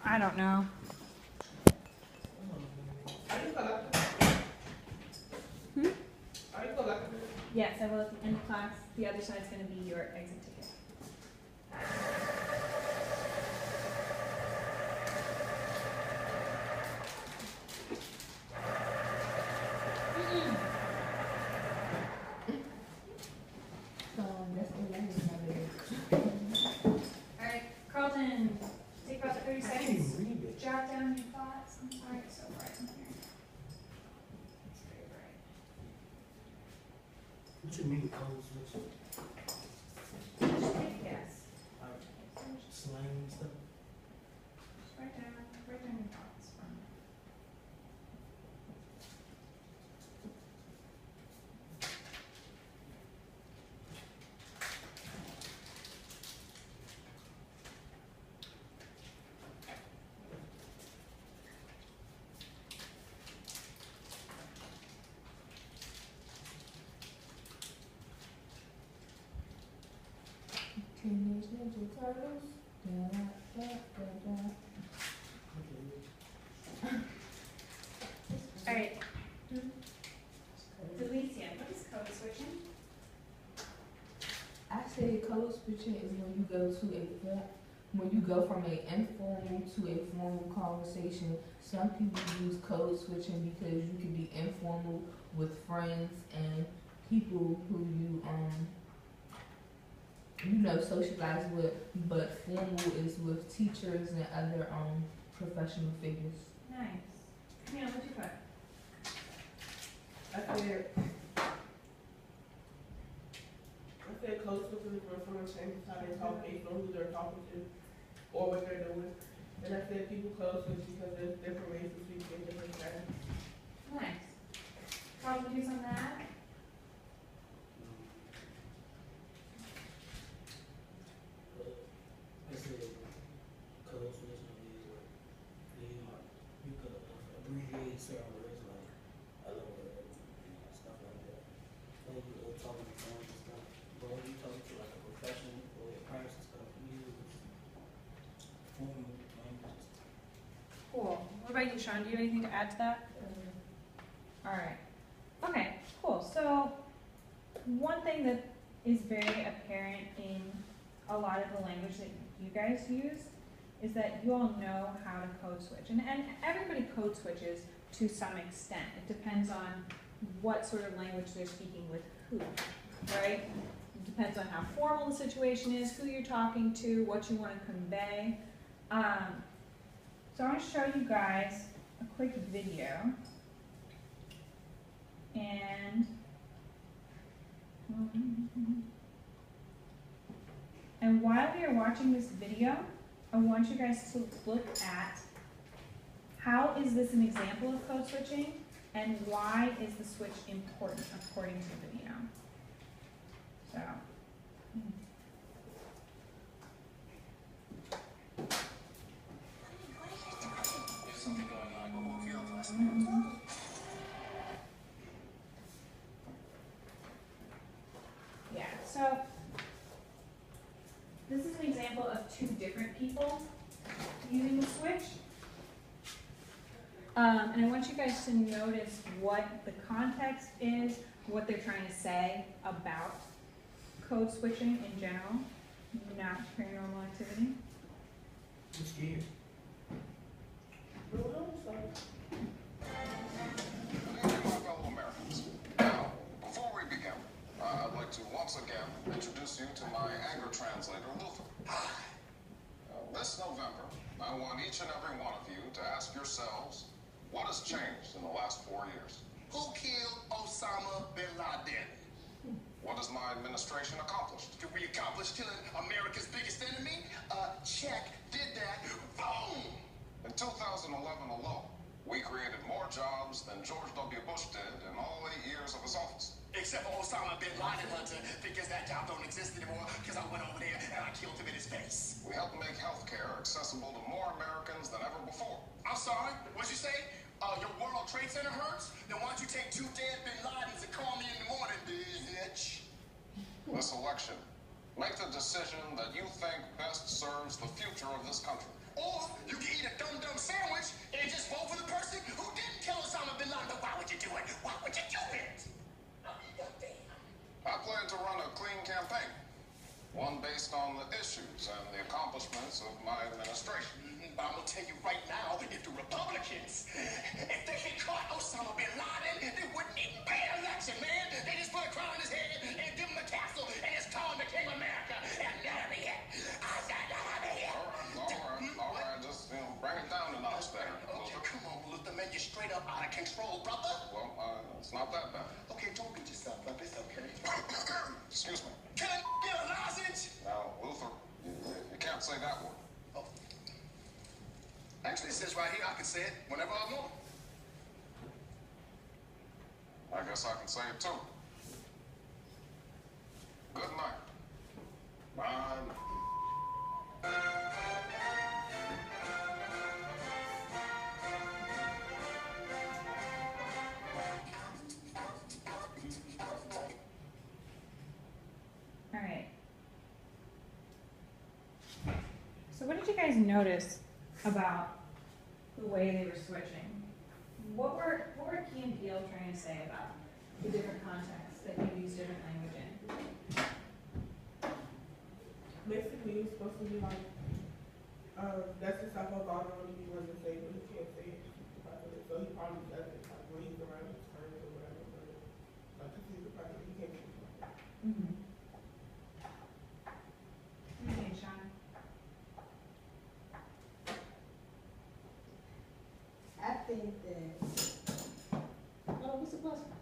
I don't know. Hmm? Yes, I will at the end of class. The other side's going to be your exit ticket. Alright, Carlton, take about 30 seconds. Jot down your thoughts. I'm sorry, it's so bright in here. It's very bright. What you mean code switch? Just take a guess. Slang and stuff? Just write down your thoughts from it. Teenage Ninja Turtles. Da, da, da, da. Alright. Deletion. What is code switching? I say code switching is when you go from an informal to a formal conversation. Some people use code switching because you can be informal with friends and people who you socialize with, but formal is with teachers and other professional figures. Nice. Camille, what'd you put? I said code switching is when someone changes how they talk based on who they're talking to or what they're doing. And I said people code switch because there's different ways to speak in different times. Nice. Carlton, views on that? I said code switching is like you could abbreviate certain words like hello, stuff like that. When you talking to friends and stuff, but when you talking to like a professional or your parents and stuff, you use formal language. Cool. What about you, Sean? Do you have anything to add to that? Alright. Okay, cool. So, one thing that is very apparent in a lot of the language that you guys use is that you all know how to code switch. And everybody code switches to some extent. It depends on what sort of language they're speaking with who, right? It depends on how formal the situation is, who you're talking to, what you want to convey. So I want to show you guys a quick video. And while we are watching this video, I want you guys to look at how is this an example of code switching and why is the switch important according to the video. So. Yeah, so this is an example of two different people using the switch. And I want you guys to notice what the context is, what they're trying to say about code switching in general, not paranormal activity. I'm scared. My fellow Americans, now, before we begin, I'd like to once again introduce you to my anger translator, Luther. This November, I want each and every one of you to ask yourselves, what has changed in the last 4 years? Who killed Osama bin Laden? What has my administration accomplished? Did we accomplish killing America's biggest enemy? Check. Did that. Boom! In 2011 alone, we created more jobs than George W. Bush did in all 8 years of his office. Except for Osama bin Laden Hunter, because that job don't exist anymore, because I went over there and I killed him in his face. We helped make health care accessible to more Americans than ever before. I'm sorry, what'd you say? Your World Trade Center hurts? Then why don't you take 2 dead bin Ladens and call me in the morning, bitch? This election, Make the decision that you think best serves the future of this country. Or you can eat a dum-dum sandwich and just vote for the person who didn't kill Osama bin Laden. But why would you do it? Why would you do it? I mean, goddamn. I plan to run a clean campaign, one based on the issues and the accomplishments of my administration. But I'm gonna tell you right now, if the Republicans, if they had caught Osama bin Laden, they wouldn't even pay an election, man. They just put a crown on his head and give him a castle, and his town became America. And none of it. I said none of it. All right, just bring it down a notch there. Okay, come on, Luther, man, you're straight up out of control, brother. Well, it's not that bad. Okay, don't beat yourself up. It's okay. Excuse me. Can I get a lozenge? Now, Luther, you can't say that word. Oh. Actually, it says right here I can say it whenever I want. I guess I can say it too. Good night. Bye. All right. So what did you guys notice about the way they were switching? What were Key and Peele trying to say about the different contexts that you use different language in? Basically, it was supposed to be like, that's the stuff about him when he wanted to say, but he can't say it. So he probably does it like when he's around his friends or whatever. But like, this is the part that he can't say. Mm-hmm. What do you think, Sean? I think that, oh, what's the question?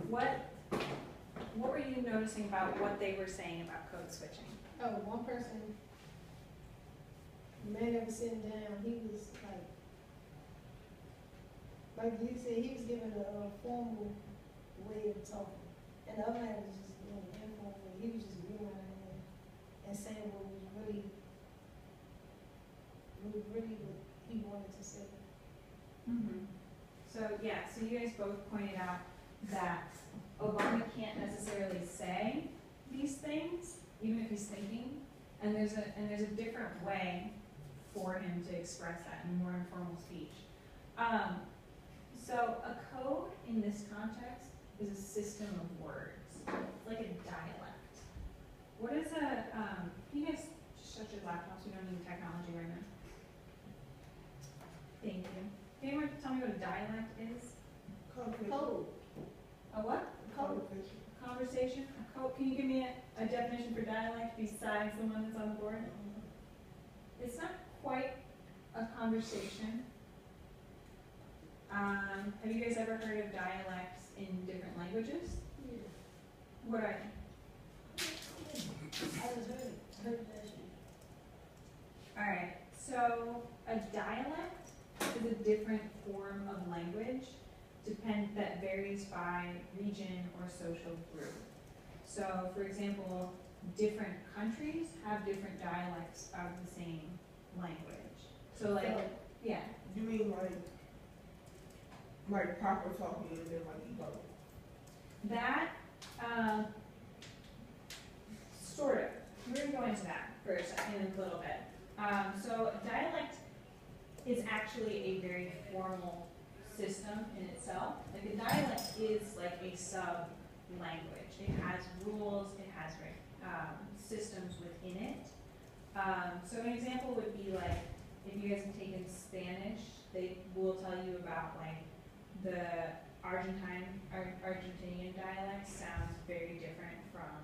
What were you noticing about what they were saying about code switching? Oh, one person, the man that was sitting down, he was like you said, he was giving a formal way of talking. And the other man was just doing informal, he was just reading out and saying what was really what he wanted to say. Mm-hmm. So yeah, so you guys both pointed out that Obama can't necessarily say these things, even if he's thinking, and there's a different way for him to express that in more informal speech. So a code in this context is a system of words, it's like a dialect. What is can you guys just shut your laptops? We don't need technology right now. Thank you. Can anyone tell me what a dialect is? Code. A what? Conversation. Conversation? A code? Can you give me a definition for dialect besides the one that's on the board? It's not quite a conversation. Have you guys ever heard of dialects in different languages? Yeah. What are they? I just heard that shit. Alright, so a dialect is a different form of language that varies by region or social group. So, for example, different countries have different dialects of the same language. So, like, yeah. You mean like proper talking and then like ego? That, sort of. We're gonna go into that for a second, in a little bit. So dialect is actually a very formal system in itself. Like a dialect is like a sub-language. It has rules, it has systems within it. So an example would be like, if you guys have taken Spanish, they will tell you about like the Argentinian dialect sounds very different from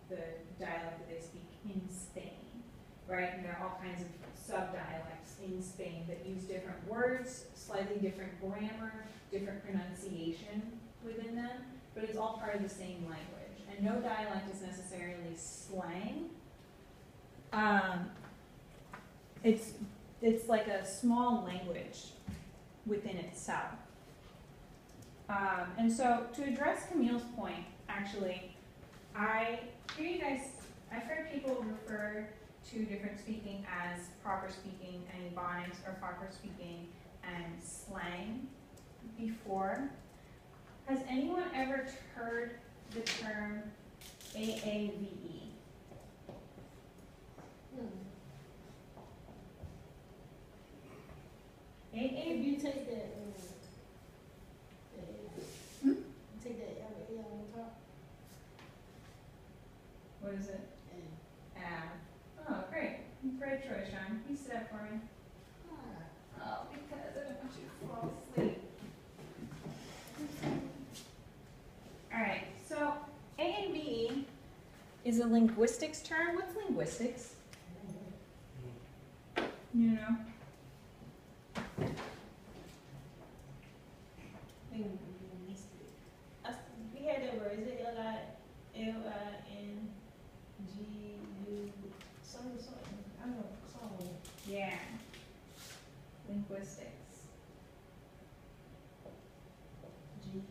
the dialect that they speak in Spain, right? And there are all kinds of sub-dialects in Spain that use different words, slightly different grammar, different pronunciation within them, but it's all part of the same language. And no dialect is necessarily slang. It's like a small language within itself. And so to address Camille's point, actually, I've heard people refer to different speaking as proper speaking and ebonics, or proper speaking and slang before. Has anyone ever heard the term AAVE? If you take that, take that LA on top, What is it? and Oh, great. Great choice, Sean. You sit up for me. Oh, because I don't want you to fall asleep. Alright, so AAVE is a linguistics term. What's linguistics? You know? we had that word, is it L-I-N-G-U, something, I don't know, something. Yeah. Linguistics. G-U.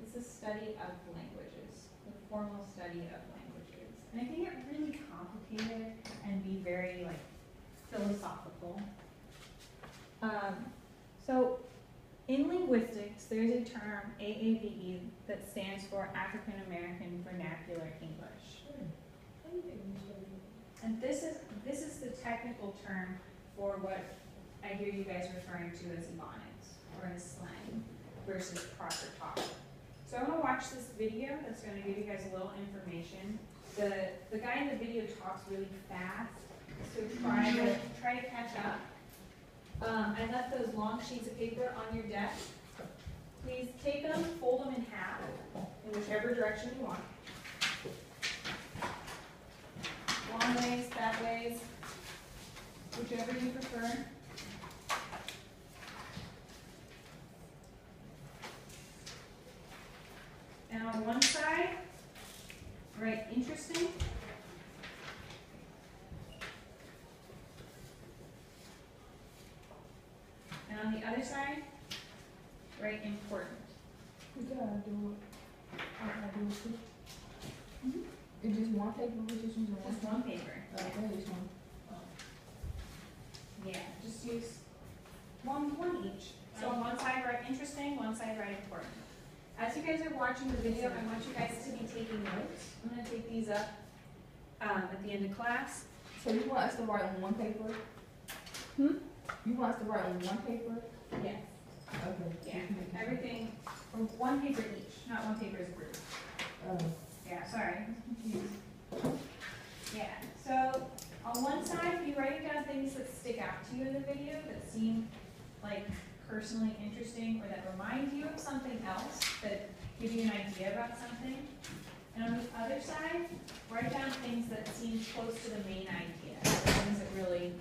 It's the study of languages, the formal study of languages. And I think it really complicated and be very like philosophical. So in linguistics, there's a term, AAVE, that stands for African American Vernacular English. And this is the technical term for what I hear you guys referring to as ebonics or as slang versus proper talk. So I'm gonna watch this video that's gonna give you guys a little information. The guy in the video talks really fast, so try to catch up. I left those long sheets of paper on your desk. Please take them, fold them in half, in whichever direction you want. Long ways, that ways, whichever you prefer. And on one side, write interesting. And on the other side, write important. You gotta do it. I gotta do it too. Mm-hmm. It's just one paper, we're just using one. Just one paper. Okay, this one. Yeah, just use one each. So on one side write interesting, one side write important. As you guys are watching the video, I want you guys to be taking notes. I'm gonna take these up at the end of class. So you want us to write on one paper? You want us to write on one paper? Yes. Okay. Yeah, everything, or one paper each, not one paper as a group. Yeah, sorry, I was confused. Yeah, so on one side, you're writing down things that stick out to you in the video that seem like personally interesting or that remind you of something else, that give you an idea about something. And on the other side, write down things that seem close to the main idea, things that really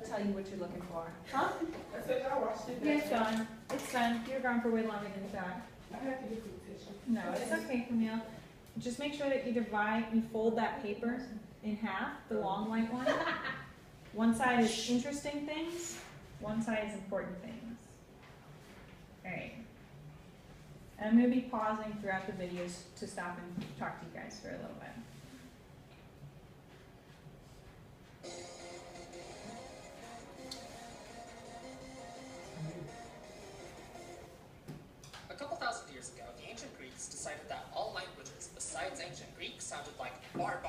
tell you what you're looking for. Huh? I said I watched it. Yeah, it's gone. It's done. You're gone for way longer than you thought. I have to get some tissue. No, it's okay, Camille. Just make sure that you fold that paper in half, the long white one. One side is interesting things, one side is important things. Alright. And I'm going to be pausing throughout the videos to stop and talk to you guys for a little bit. A couple thousand years ago, the ancient Greeks decided that all languages besides ancient Greek sounded like bar.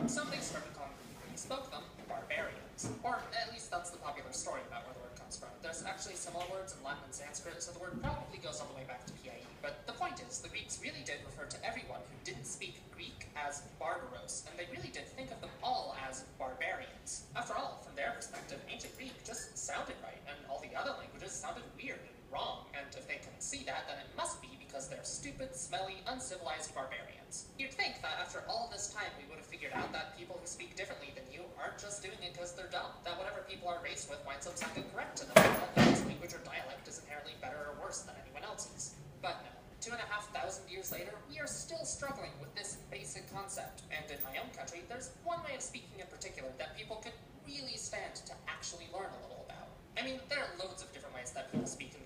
So they started calling the people who spoke them barbarians. Or at least that's the popular story about where the word comes from. There's actually similar words in Latin and Sanskrit, so the word probably goes all the way back to PIE. But the point is, the Greeks really did refer to everyone who didn't speak Greek as barbaros, and they really did think of them all as barbarians. After all, from their perspective, ancient Greek just sounded right, and all the other languages sounded weird and wrong, and if they couldn't see that, then it must be because they're stupid, smelly, uncivilized barbarians. You'd think that after all this time we would have figured out that people who speak differently than you aren't just doing it because they're dumb, that whatever people are raised with winds up sounding correct to them, that their language or dialect is inherently better or worse than anyone else's. But no. 2,500 years later, we are still struggling with this basic concept, and in my own country, there's one way of speaking in particular that people could really stand to actually learn a little about. I mean, there are loads of different ways that people speak in